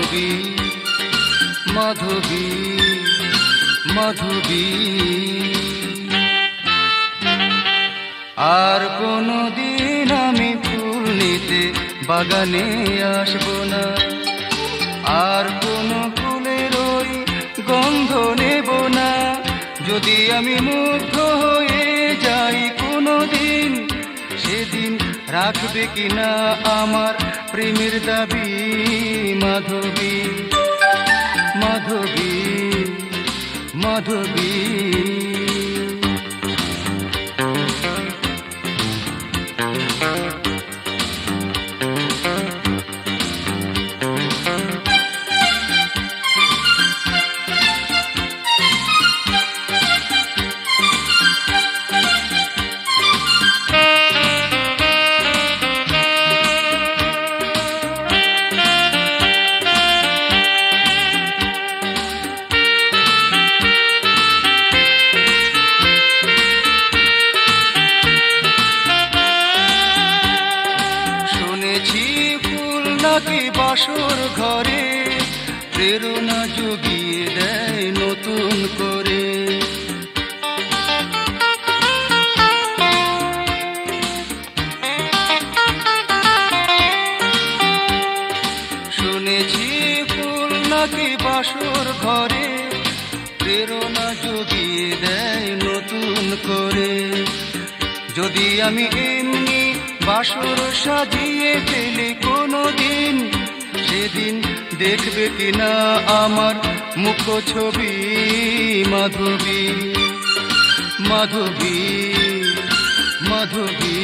মাধবী মাধবী মাধবী। আর কোনদিন আমি ফুল নিতে বাগানে আসবো না, আর কোনো ফুলের ওই গন্ধ নেব না। যদি আমি মুগ্ধ হয়ে যাই কোনদিন, সেদিন রাখবে কিনা আমার প্রেমের দাবি। মাধবী মাধবী মাধবী। নাকি বাসর ঘরে প্রেরণা জুগিয়ে দেয় নতুন করে। শুনেছি ফুল নাকি বাসর ঘরে প্রেরণা জুগিয়ে দেয় নতুন করে। যদি আমি এমনি বাসর সাজিয়ে ফেলি কোনদিন, সেদিন দেখবে কিনা আমার মুখ ছবি। মাধবী মাধবী মাধবী।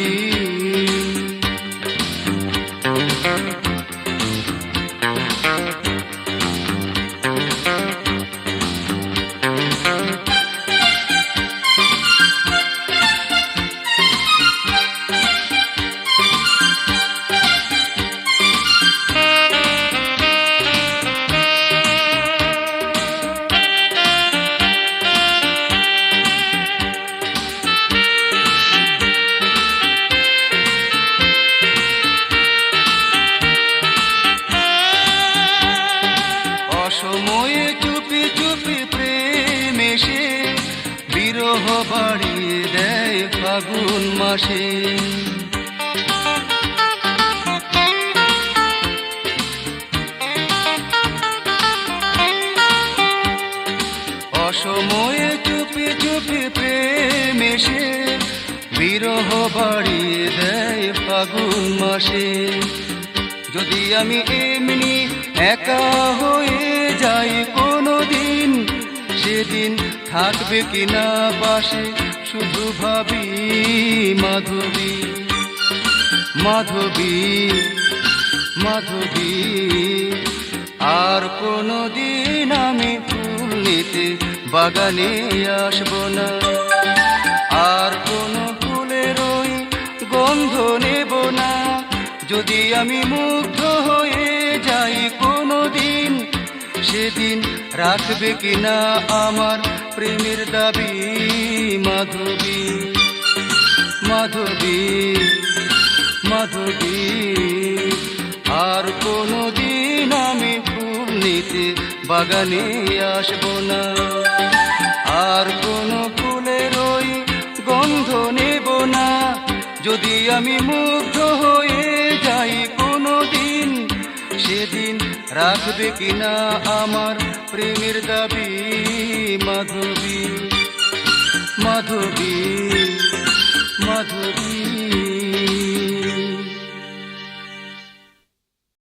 সময়ে চুপি চুপি প্রেম এসে বিরহ বাড়িয়ে দেয় ফাগুন মাসে। অসময়ে চুপি চুপি প্রেম এসে বিরহ বাড়িয়ে দেয় ফাগুন মাসে। যদি আমি এমনি একা হয়ে যাই কোনদিন, সেদিন থাকবে কিনা পাশে শুধু ভাবি। মাধবী মাধবী মাধবী। আর কোনদিন আমি ফুল নিতে বাগানে আসবো না, আর কোনো ফুলের ওই গন্ধ নেব না। যদি আমি মুগ্ধ হয়ে যাই কোনদিন, সেদিন রাখবে কিনা আমার প্রেমের দাবি। মাধবী মাধবী মাধবী। আর কোনদিন আমি ফুল নিতে বাগানে আসবো না, আর কোনো ফুলের ওই গন্ধ নেব না। যদি আমি মুগ্ধ হয়ে যাই কোনদিন, সেদিন রাখবে কিনা আমার প্রেমের দাবি। মাধবী মাধবী।